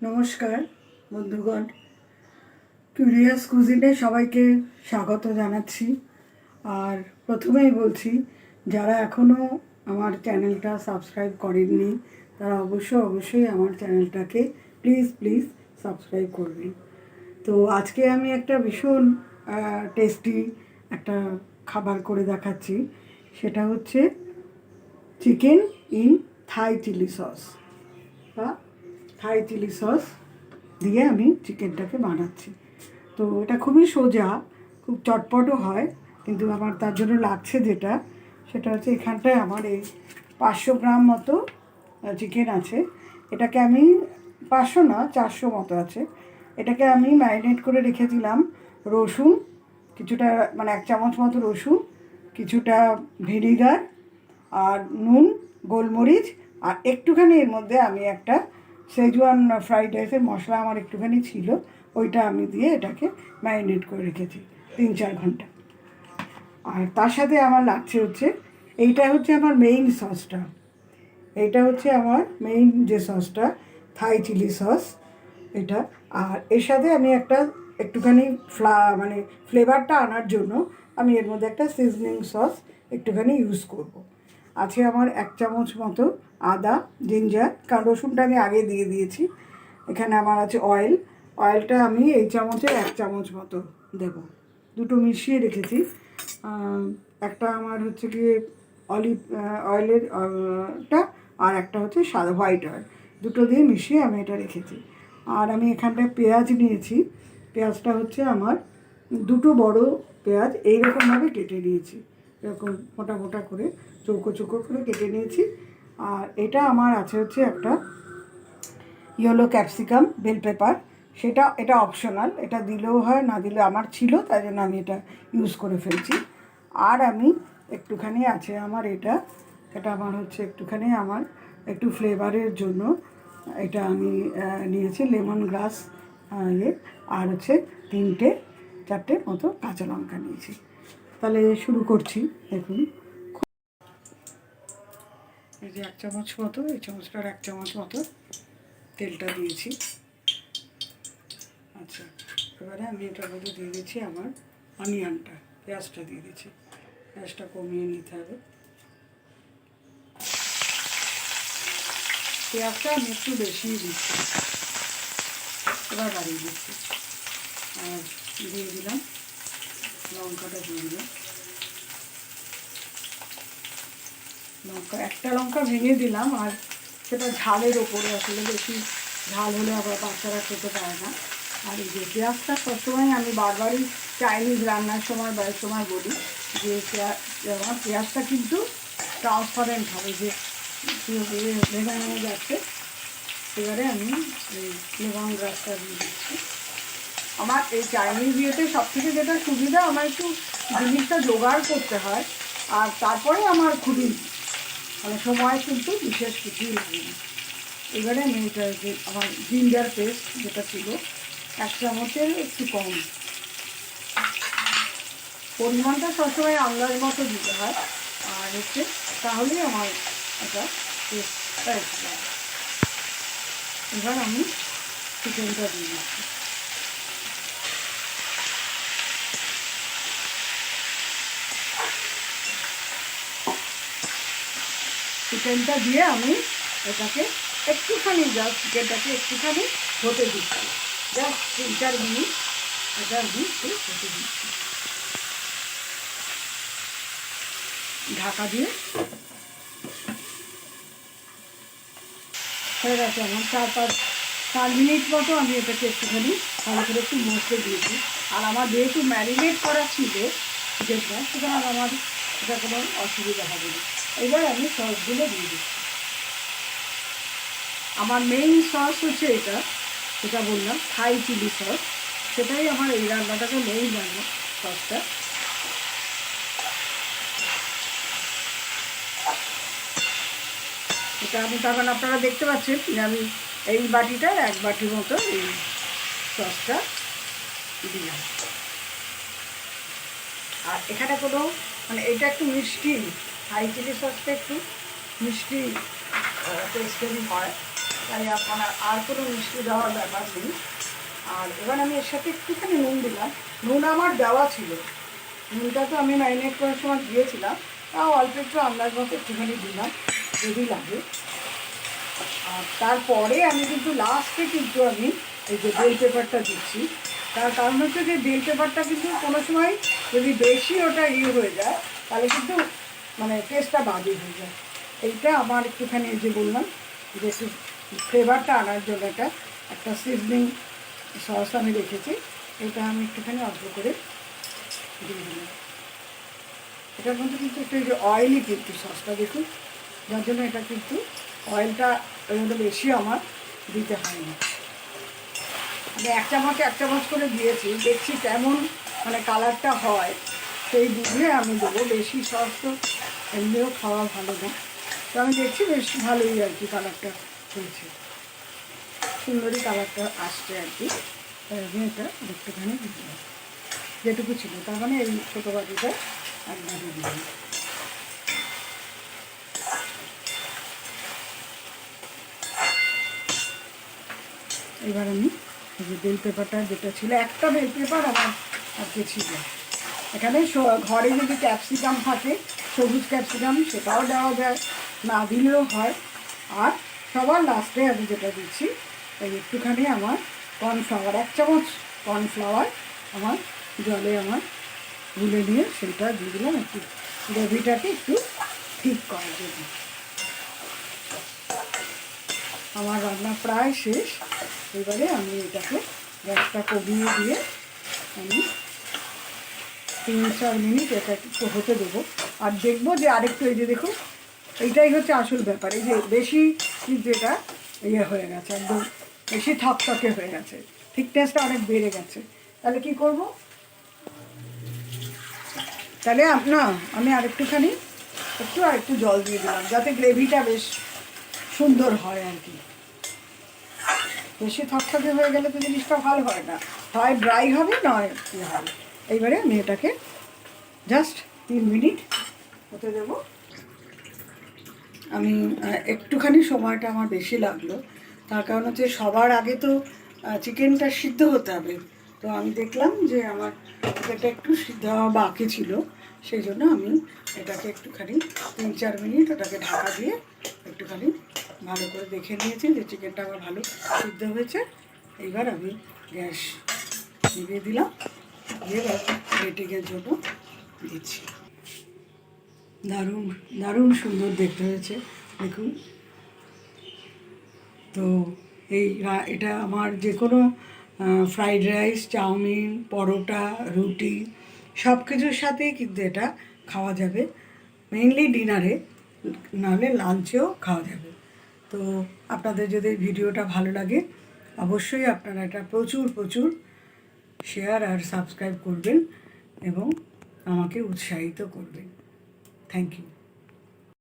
নমস্কার বন্ধুগণ, কিউরিয়াস কুজিনে সবাইকে স্বাগত জানাচ্ছি। আর প্রথমেই বলছি, যারা এখনও আমার চ্যানেলটা সাবস্ক্রাইব করেননি তারা অবশ্যই আমার চ্যানেলটাকে প্লিজ সাবস্ক্রাইব করবেন। তো আজকে আমি একটা ভীষণ টেস্টি একটা খাবার করে দেখাচ্ছি। সেটা হচ্ছে chicken in Thai chili sauce বা থাই চিলি সস দিয়ে আমি চিকেনটাকে বানাচ্ছি। তো এটা খুবই সোজা, খুব চটপটও হয়, কিন্তু আমার তার জন্য লাগছে সেটা হচ্ছে এখানটায় আমার এই 500 গ্রাম মতো চিকেন আছে। এটাকে আমি 500 না 400 মতো আছে। এটাকে আমি ম্যারিনেট করে রেখেছিলাম রসুন কিছুটা, মানে 1 চামচ মতো রসুন, কিছুটা ভিনিগার আর নুন, গোলমরিচ, আর একটুখানি এর মধ্যে আমি একটা শেজওয়ান ফ্রাইড রাইসের মশলা আমার একটুখানি ছিল, ওইটা আমি দিয়ে এটাকে ম্যারিনেট করে রেখেছি 3-4 ঘন্টা। আর তার সাথে আমার লাগছে হচ্ছে, এইটা হচ্ছে আমার মেইন সসটা, এইটা হচ্ছে আমার মেইন যে সসটা থাই চিলি সস এটা। আর এর সাথে আমি একটুখানি মানে ফ্লেভারটা আনার জন্য আমি এর মধ্যে একটা সিজনিং সস একটুখানি ইউজ করব। আছে আমার 1 চামচ মতো আদা, জিঞ্জার, কারণ রসুনটা আমি আগে দিয়ে দিয়েছি। এখানে আমার আছে অয়েলটা আমি এই চামচের 1 চামচ মতো দেব। দুটো মিশিয়ে রেখেছি। একটা আমার হচ্ছে গিয়ে অলিভ অয়েলের টা, আর একটা হচ্ছে সাদা হোয়াইট অয়েল, দুটো দিয়ে মিশিয়ে আমি এটা রেখেছি। আর আমি এখানটায় পেঁয়াজ নিয়েছি। পেঁয়াজটা হচ্ছে আমার দুটো বড় পেঁয়াজ এইরকমভাবে কেটে নিয়েছি, এরকম মোটা মোটা করে চৌকো করে কেটে নিয়েছি। আর এটা আমার আছে হচ্ছে একটা ইয়েলো ক্যাপসিকাম, বেল পেপার, এটা অপশনাল, এটা দিলেও হয় না দিলেও, আমার ছিল তাই জন্য আমি এটা ইউজ করে ফেলছি। আর আমি একটুখানি আছে আমার এটা আমার হচ্ছে একটুখানি আমার একটু ফ্লেভারের জন্য এটা আমি নিয়েছি লেমন গ্রাস আর হচ্ছে 3-4টে মতো কাঁচা লঙ্কা নিয়েছি। তাহলে শুরু করছি। দেখুন, এই যে 1 চামচ মতো, এই চামচটার 1 চামচ মতো তেলটা দিয়েছি। আচ্ছা, এবারে আমি এটার মধ্যে দিয়ে দিচ্ছি আমার অনিয়নটা, পেঁয়াজটা দিয়ে দিচ্ছি। পেঁয়াজটা কমিয়ে নিতে হবে। পেঁয়াজটা আমি একটু বেশিই দিচ্ছি, এবার বাড়িয়ে দিচ্ছি। আর দিয়ে দিলাম লঙ্কাটা, দিয়ে দিলাম লঙ্কা, একটা লঙ্কা ভেঙে দিলাম। আর সেটা ঝালের ওপরে, আসলে বেশি ঝাল হলে আবার বাচ্চারা খেতে পারে না। আর এই যে পেঁয়াজটা সবসময় আমি বারবারই চাইনিজ রান্নার সময় বা সময় বলি যে আমার পেঁয়াজটা কিন্তু ট্রান্সপারেন্ট হবে, যে ভেঙে ভেঙে যাচ্ছে। এবারে আমি এই লেমন গ্রাসটা দিয়ে দিচ্ছি। আমার এই চাইনিজ ইয়েতে সবথেকে যেটা সুবিধা, আমার একটু জিনিসটা জোগাড় করতে হয়, আর তারপরে আমার খুবই মানে সময় কিন্তু বিশেষ কিছুই লাগে না। এবারে আমি এটা যে আমার জিঞ্জার পেস্ট যেটা ছিল 1 চামচের একটু কম, পরিমাণটা সবসময় আন্দাজ মতো দিতে হয়। আর হচ্ছে তাহলেই আমার একটা পেস্টটা এসে যায়। এবার আমি চিকেনটা দিয়ে দিচ্ছি। চিকেনটা দিয়ে আমি এটাকে একটুখানি চিকেনটাকে একটুখানি হতে দিচ্ছি, জাস্ট 3-4 মিনিট এটা আমি একটু হতে দিচ্ছি ঢাকা দিয়ে। হয়ে গেছে আমার 4 মিনিট মতো আমি এটাকে একটুখানি ভালো করে একটু মশলে দিয়েছি। আর আমার যেহেতু ম্যারিনেট করা ছিল চিকেনটা, সুতরাং আমার এটা কোনো অসুবিধা হবে না। এবার আমি সসগুলো দিয়ে দিচ্ছি। আমার মেইন সস হচ্ছে যেটা বললাম থাই চিলি সস, সেটাই আমার এই রান্নাটাকে মেইন রান্না সসটা। এটা আমি তখন আপনারা দেখতে পাচ্ছেন যে আমি এই বাটিটার 1 বাটির মতো এই সসটা দিলাম। আর এখানে কোনো মানে এটা একটু মিষ্টি, থাই চিলি সসটা একটু মিষ্টি টেস্টেরই হয়, তাই আপনার আর কোনো মিষ্টি দেওয়ার ব্যাপার নেই। আর এবার আমি এর সাথে একটুখানি নুন দিলাম। নুন আমার দেওয়া ছিল, নুনটা তো আমি ম্যারিনেট করার সময় দিয়েছিলাম, তাও অল্প একটু আন্দাজ মতো একটুখানি দিলাম যদি লাগে। আর তারপরে আমি কিন্তু লাস্টে কিন্তু আমি এই যে বেল পেপারটা দিচ্ছি। তার কারণ হচ্ছে যে বেল পেপারটা কিন্তু কোনো সময় যদি বেশি ওটা হয়ে যায় তাহলে কিন্তু মানে টেস্টটা বাজে হয়ে যায়। এইটা আমার একটুখানি এই যে বললাম যে একটু ফ্লেভারটা আনার জন্য একটা সিজনিং সস আমি রেখেছি, এটা আমি একটুখানি অল্প করে দিয়ে দিলাম। এটার মধ্যে কিন্তু একটু এই যে অয়েলি কিন্তু সসটা দেখুন, যার জন্য এটা কিন্তু অয়েলটা এর মধ্যে বেশি আমার দিতে হয় না। আমি এক চামচ করে দিয়েছি, দেখছি কেমন মানে কালারটা হয় সেই বুঝে আমি দেবো। বেশি সস তো এমনিও খাওয়া ভালো না, তো আমি দেখছি বেশ ভালোই আর কি কালারটা হয়েছে, সুন্দরই কালারটা আসছে আর কি। তাই আমি এটা একটুখানি দিলাম, যেটুকু ছিল তার মানে এই ছোটো বাটিটা একবারে দিলাম। এবার আমি এই যে বেল পেপারটা যেটা ছিল, একটা বেল পেপার আমার আর কি ছিল, এখানে ঘরে যদি ক্যাপসিকাম থাকে, সবুজ ক্যাপসিকাম, সেটাও দেওয়া যায়, না দিলেও হয়। আর সবার লাস্টে আমি যেটা দিচ্ছি এই একটুখানি আমার কর্নফ্লাওয়ার, 1 চামচ কর্নফ্লাওয়ার আমার জলে আমার গুলে নিয়ে সেটা দিয়ে দিলাম একটু গ্রেভিটাকে একটু ঠিক করার জন্য। আমার রান্না প্রায় শেষ। এবারে আমি এটাকে গ্যাসটা কমিয়ে দিয়ে আমি 3-4 মিনিট এটা একটু হতে দেবো। আর দেখবো যে আরেকটু এই যে দেখুন, এইটাই হচ্ছে আসল ব্যাপার, এই যে বেশি যেটা হয়ে গেছে, একদম বেশি থকথকে হয়ে গেছে, থিকনেসটা অনেক বেড়ে গেছে। তাহলে কি করব, তাহলে আমি আরেকটুখানি আরেকটু জল দিয়ে দিলাম যাতে গ্রেভিটা বেশ সুন্দর হয় আর কি। বেশি থকথকে হয়ে গেলে তো জিনিসটা ভালো হয় না, হয় ড্রাই হবে নয় হবে। এইবারে আমি এটাকে জাস্ট 3 মিনিট হতে দেবো। আমি একটুখানি সময়টা আমার বেশি লাগলো, তার কারণ হচ্ছে সবার আগে তো চিকেনটা সিদ্ধ হতে হবে। তো আমি দেখলাম যে আমার এটা একটু সিদ্ধ হওয়া বাকি ছিল, সেই জন্য আমি এটাকে একটুখানি 3-4 মিনিট ওটাকে ঢাকা দিয়ে একটুখানি ভালো করে দেখে নিয়েছি যে চিকেনটা আমার ভালো সিদ্ধ হয়েছে। এইবার আমি গ্যাস নিভিয়ে দিলাম, দিয়ে রেটিংয়ের জন্য দিচ্ছি। দারুণ দারুণ সুন্দর দেখতে হয়েছে দেখুন। তো এটা আমার যে কোনো ফ্রাইড রাইস, চাউমিন, পরোটা, রুটি সব কিছুর সাথেই কিন্তু এটা খাওয়া যাবে, মেইনলি ডিনারে, নাহলে লাঞ্চেও খাওয়া যাবে। তো আপনাদের যদি ভিডিওটা ভালো লাগে অবশ্যই আপনারা এটা প্রচুর প্রচুর শেয়ার আর সাবস্ক্রাইব করবেন এবং আমাকে উৎসাহিত করবেন। Thank you.